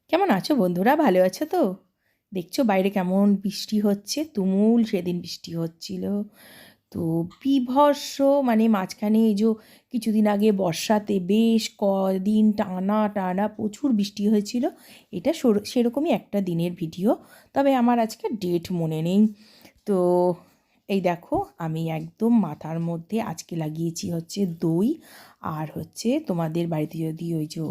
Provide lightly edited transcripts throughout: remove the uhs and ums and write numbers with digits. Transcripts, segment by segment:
কেমন আছো বন্ধুরা? ভালো আছো তো? দেখছো বাইরে কেমন বৃষ্টি হচ্ছে, তুমুল সেদিন বৃষ্টি হচ্ছিল। তো বীভৎস, মানে মাঝখানে এই যে কিছুদিন আগে বর্ষাতে বেশ কদিন টানা টানা প্রচুর বৃষ্টি হয়েছিল। এটা সেরকমই একটা দিনের ভিডিও, তবে আমার আজকে ডেট মনে নেই। তো এই দেখো, আমি একদম মাথার মধ্যে আজকে লাগিয়েছি হচ্ছে দই, আর হচ্ছে তোমাদের বাড়িতে যদি ওই যে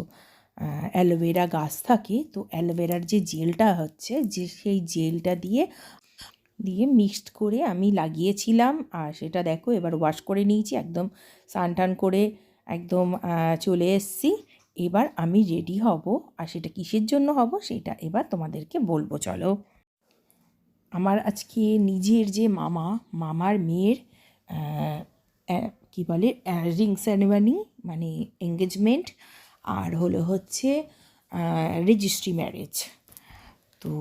অ্যালোভেরা গাছ থাকে, তো অ্যালোভেরার যে জেলটা হচ্ছে, যে সেই জেলটা দিয়ে দিয়ে মিক্সড করে আমি লাগিয়েছিলাম। আর সেটা দেখো এবার ওয়াশ করে নিয়েছি, একদম স্নান টান করে একদম চলে এসেছি। এবার আমি রেডি হব, আর সেটা কিসের জন্য হব সেটা এবার তোমাদেরকে বলবো, চলো। আমার আজকে নিজের যে মামার মেয়ের কী বলে রিং সেরেমনি, মানে এঙ্গেজমেন্ট, আর হলো হচ্ছে রেজিস্ট্রি ম্যারেজ। তো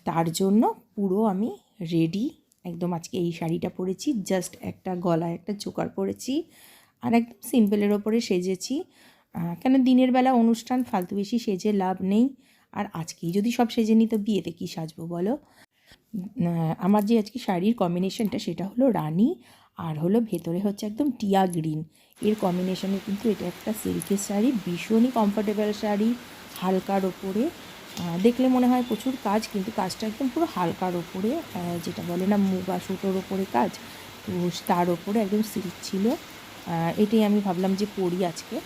তার জন্য পুরো আমি রেডি একদম। আজকে এই শাড়িটা পরেছি, জাস্ট একটা গলায় একটা চোকার পরেছি, আর একদম সিম্পলের ওপরে সেজেছি। কেন দিনের বেলা অনুষ্ঠান, ফালতু বেশি সেজে লাভ নেই। আর আজকেই যদি সব সেজে নিই তো বিয়েতে কী সাজবো বলো। আমার যে আজকে শাড়ির কম্বিনেশনটা সেটা হলো রানী, আর হলো ভেতরে হচ্ছে একদম টিয়া গ্রিন। এর কম্বিনেশনে কিন্তু এটা একটা সিল্কের শাড়ি, ভীষণই কমফোর্টেবল শাড়ি, হালকার ওপরে। দেখলে মনে হয় প্রচুর কাজ, কিন্তু কাজটা একদম পুরো হালকার ওপরে, যেটা বলে না মুগা সুতোর ওপরে কাজ, তো তার ওপরে একদম সিল্ক ছিল। এটাই আমি ভাবলাম যে পরি আজকে,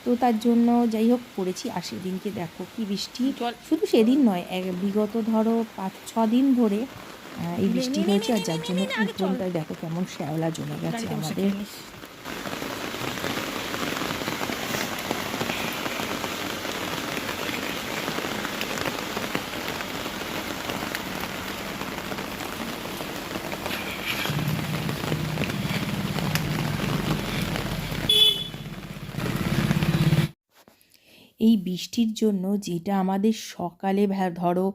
তো তার জন্য যাই হোক পড়েছি। আর সেদিনকে দেখো কি বৃষ্টি, শুধু সেদিন নয়, বিগত ধরো 5-6 দিন ধরে এই বৃষ্টি হয়েছে, আর যার জন্য উঠোনটায় দেখো কেমন শ্যাওলা জমে গেছে আমাদের। এই বৃষ্টির জন্য যেটা আমাদের সকালে ধরো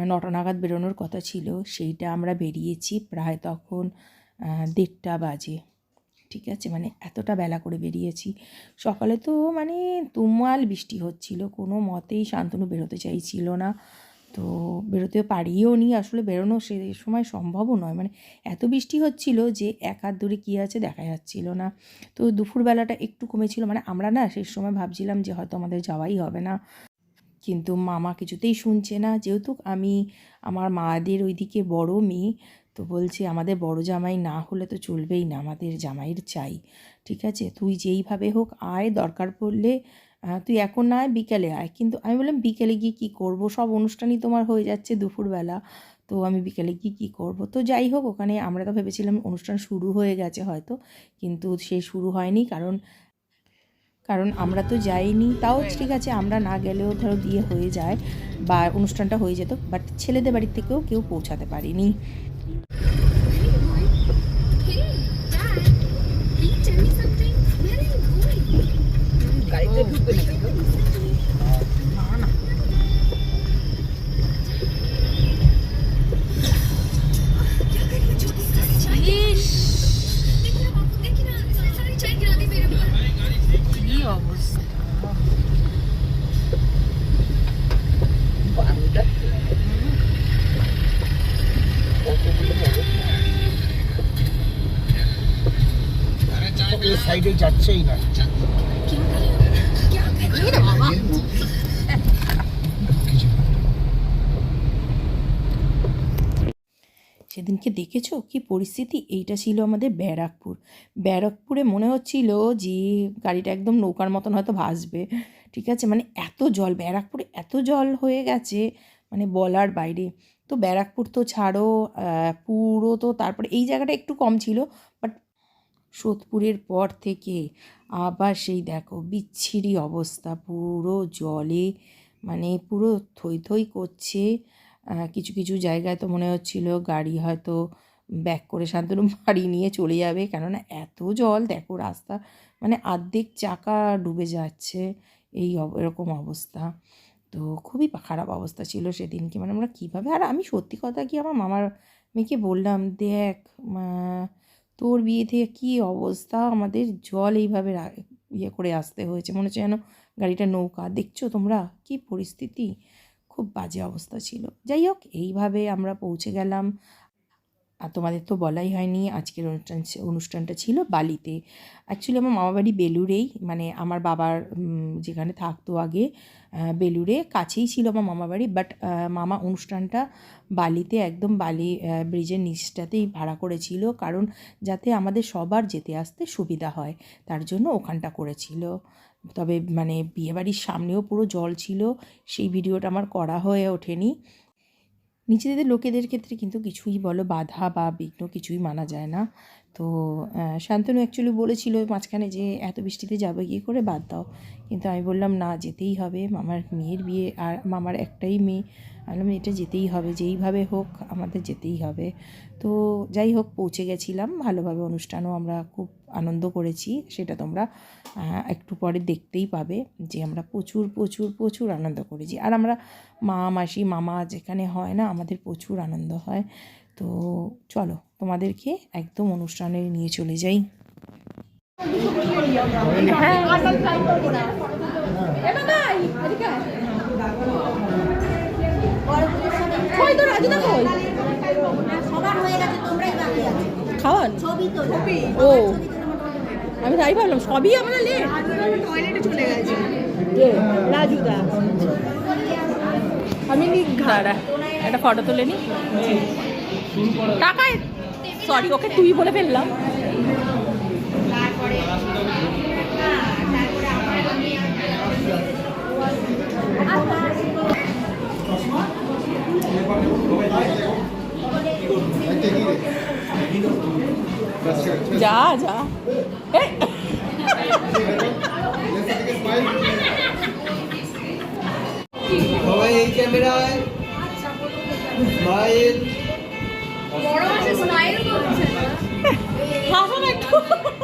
9টা নাগাদ বেরোনোর কথা ছিল, সেইটা আমরা বেরিয়েছি প্রায় তখন 1:30 বাজে। ঠিক আছে, মানে এতটা বেলা করে বেরিয়েছি। সকালে তো মানে তুমুল বৃষ্টি হচ্ছিল, কোনো মতেই শান্তনু বেরোতে চাইছিল না। তো বেরোতে পারিও নি, আসলে বেরোনো সে সময় সম্ভবও নয়, মানে এত বৃষ্টি হচ্ছিল যে এক হাত দূরে কী আছে দেখা যাচ্ছিল না। তো দুপুরবেলাটা একটু কমেছিল, মানে আমরা না সেই সময় ভাবছিলাম যে হয়তো আমাদের যাওয়াই হবে না, কিন্তু মামা কিছুতেই শুনছে না। যেহেতু আমি আমার মাদের ওইদিকে বড় মেয়ে, তো বলছে আমাদের বড় জামাই না হলে তো চলবেই না, আমাদের জামাইয়ের চাই। ঠিক আছে, তুই যেইভাবে হোক আয়, দরকার পড়লে তুই এখন না আয়, বিকেলে আয়। কিন্তু আমি বললাম বিকেলে গিয়ে কী করব, সব অনুষ্ঠানই তোমার হয়ে যাচ্ছে দুপুরবেলা, তো আমি বিকেলে গিয়ে কী করব। তো যাই হোক, ওখানে আমরা তো ভেবেছিলাম অনুষ্ঠান শুরু হয়ে গেছে হয়তো, কিন্তু সে শুরু হয়নি, কারণ কারণ আমরা তো যাইনি। তাও ঠিক আছে, আমরা না গেলেও ধরো বিয়ে হয়ে যায় বা অনুষ্ঠানটা হয়ে যেত, বাট ছেলেদের বাড়ির থেকেও কেউ পৌঁছাতে পারিনি। সাইডে যাচ্ছেই না। সেদিনকে দেখেছো কি পরিস্থিতি, এইটা ছিল আমাদের ব্যারাকপুরে মনে হচ্ছিল যে গাড়িটা একদম নৌকার মতন হয়তো ভাসবে। ঠিক আছে, মানে এত জল ব্যারাকপুরে, এত জল হয়ে গেছে মানে বলার বাইরে। তো ব্যারাকপুর তো ছাড়ো, পুরো তো, তারপরে এই জায়গাটা একটু কম ছিল, বাট সোদপুরের পর থেকে আবার সেই দেখো বিচ্ছিরি অবস্থা, পুরো জলে, মানে পুরো থই থই করছে। কিছু কিছু জায়গায় তো মনে হচ্ছিল গাড়ি হয়তো ব্যাক করে শান্তনু বাড়ি নিয়ে চলে যাবে, কেননা এত জল দেখো রাস্তা, মানে অর্ধেক চাকা ডুবে যাচ্ছে, এরকম অবস্থা। তো খুবই খারাপ অবস্থা ছিল সেদিনকে, মানে আমরা কীভাবে, আর আমি সত্যি কথা কি আমার মামার মেয়েকে বললাম, দেখ তোর বিয়ে থেকে কী অবস্থা, আমাদের জল এইভাবে ইয়ে করে আসতে হয়েছে, মনে হচ্ছে যেন গাড়িটা নৌকা, দেখছো তোমরা কী পরিস্থিতি, খুব বাজে অবস্থা ছিল। যাই হোক, এইভাবে আমরা পৌঁছে গেলাম। আর তোমাদের তো বলাই হয়নি, আজকের অনুষ্ঠানটা ছিল বালিতে। অ্যাকচুয়ালি আমার মামাবাড়ি বেলুড়েই, মানে আমার বাবার যেখানে থাকতো আগে বেলুড়ে কাছেই ছিল আমার মামাবাড়ি, বাট মামা অনুষ্ঠানটা বালিতে, একদম বালি ব্রিজের নিচটাতেই ভাড়া করেছিল, কারণ যাতে আমাদের সবার যেতে আসতে সুবিধা হয়, তার জন্য ওখানটা করেছিল। তবে মানে বিয়েবাড়ির সামনেও পুরো জল ছিল, সেই ভিডিওটা আমার করা হয়ে ওঠেনি। নিজেদের লোকেদের ক্ষেত্রে কিন্তু কিছুই বলো বাধা বা বিঘ্ন কিছুই মানা যায় না। তো শান্তনু অ্যাকচুয়ালি বলেছিল মাঝখানে যে এত বৃষ্টিতে যাবে কী করে, বাদ দাও। কিন্তু আমি বললাম না, যেতেই হবে, মামার মেয়ের বিয়ে, আর মামার একটাই মেয়ে। আমি বললাম এটা যেতেই হবে, যেইভাবে হোক আমাদের যেতেই হবে। তো যাই হোক, পৌঁছে গেছিলাম ভালোভাবে। অনুষ্ঠানও আমরা খুব আনন্দ করেছি, সেটা তোমরা একটু পরে দেখতেই পাবে যে আমরা প্রচুর প্রচুর প্রচুর আনন্দ করেছি। আর আমরা মা মাসি মামা যেখানে হয় না, আমাদের প্রচুর আনন্দ হয়। তো চলো তোমাদেরকে একদম অনুষ্ঠানে নিয়ে চলে যাই। খাওয়ান ও, আমি তাই ভাবলাম সবই আমরা লেট। টয়লেটে চলে গেছে রাজুদা, আমি ঘাড়া একটা ফটো তুলে নি টাকায়, সরি ওকে তুই বলে ফেললাম। যা যা সবাই এই ক্যামেরায় স্মাইল, বড় আছে স্মাইল করছে না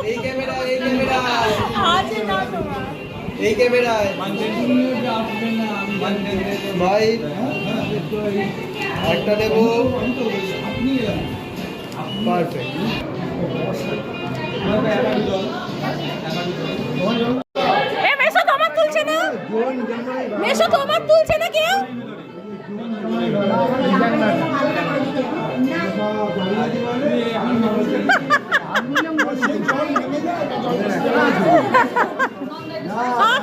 এই ক্যামেরায়, এই ক্যামেরায়, আছে না তোমার এই ক্যামেরায় স্মাইল, একটা নেব, পারফেক্ট। মেশো তোমার তুলছে না, মেশো তোমার তুলছে না কেউ।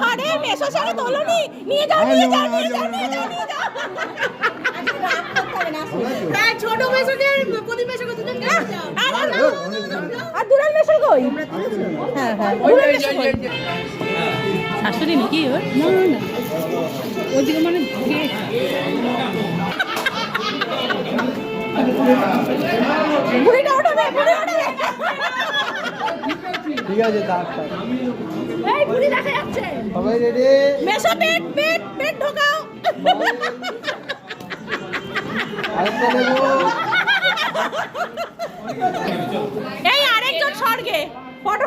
আরে মেশো সাথে তোলনি, নিয়ে যাও নিয়ে যাও নিয়ে যাও নিয়ে যাও নিয়ে যাও। ছোট মেসোদের প্রদীপ মেসো করতে যাও আর দুলাল মেশো কই? হ্যাঁ হ্যাঁ, শাশুড়ি নাকি ওর? না না, ওদিকে মানে বুড়িটা ওঠাবে, বুড়ি ওঠাবে। ঠিক আছে, এই বুড়ি দেখা যাচ্ছে। সবাই রেডি? মেশো পেট পেট পেট ঢোকাও। আরেকটা নেব, এই আরেকজন স্বর্গে ফটো।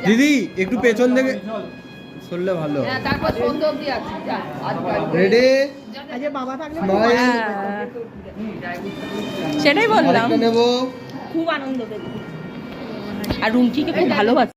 দিদি একটু পেছন থেকে সরলে ভালো। তারপর সন্ধ্যা অবধি আছে রেডি? স্মাইল, সেটাই বললাম, আরেকটা নেব। খুব আনন্দ পেল। আর রুমকিকে খুব ভালোবাসে।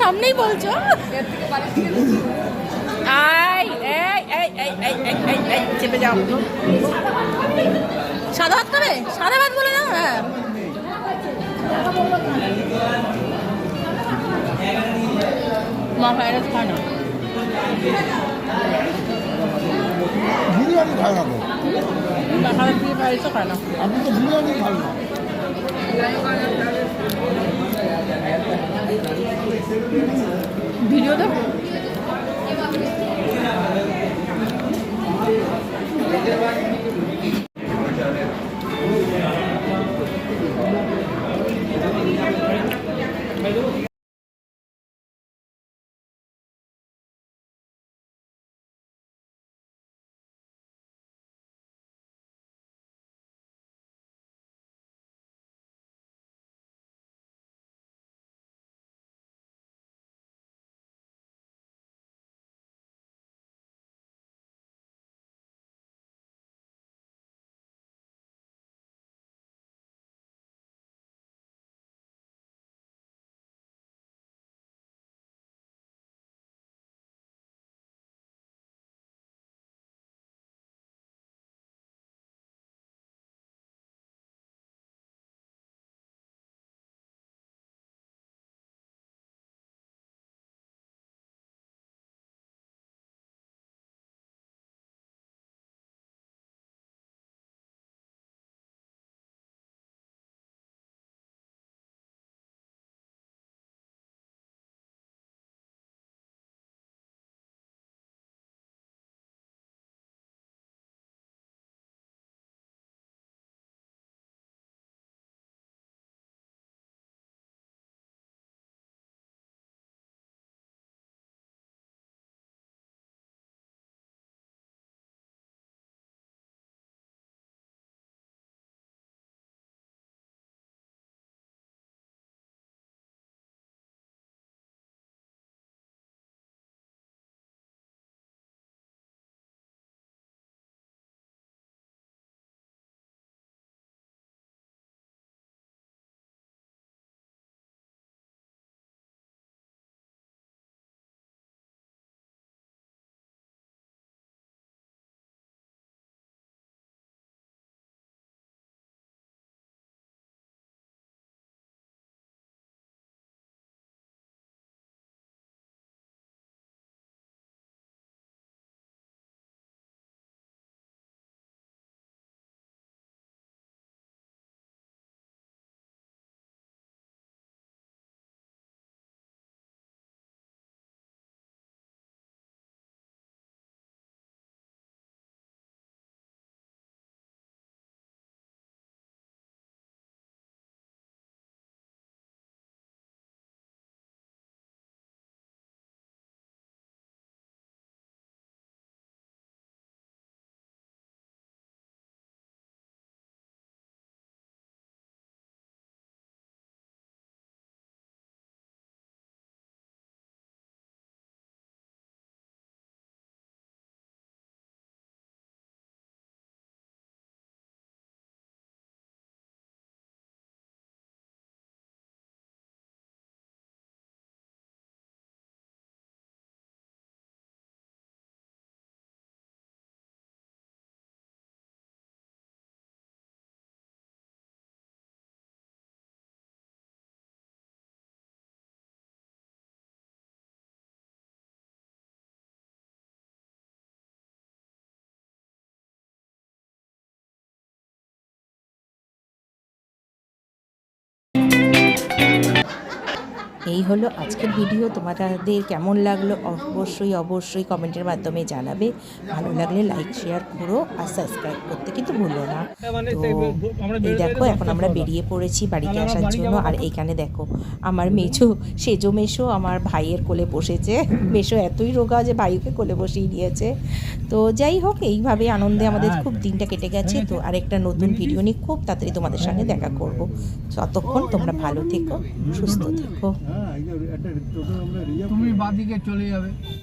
সামনেই বলছো। চেপে যাও। সাদা ভাত খাবে? সাদা ভাত বলে দাও। হ্যাঁ মা ফ্রাইড রাইস খায় না। বিরিয়ানি খাই না তো, সাদা দিয়ে ফ্রাইড রাইসও খায় না। আমি তো বিরিয়ানি খাই না। ভিডিও দেখো। এই হলো আজকের ভিডিও। তোমাদের কেমন লাগলো অবশ্যই কমেন্টের মাধ্যমে জানাবে। ভালো লাগলে লাইক শেয়ার করো আর সাবস্ক্রাইব করতে কিন্তু ভুলো না। তো এই দেখো এখন আমরা বেরিয়ে পড়েছি বাড়িতে আসার জন্য। আর এইখানে দেখো আমার সেজো মেশো আমার ভাইয়ের কোলে বসেছে। মেশো এতই রোগা যে ভাইকে কোলে বসিয়ে নিয়েছে। তো যাই হোক, এইভাবে আনন্দে আমাদের খুব দিনটা কেটে গেছে। তো আরেকটা নতুন ভিডিও নিয়ে খুব তাড়াতাড়ি তোমাদের সঙ্গে দেখা করব। ততক্ষণ তোমরা ভালো থেকো, সুস্থ থেকো। তুমি বাদিকে চলে যাবে।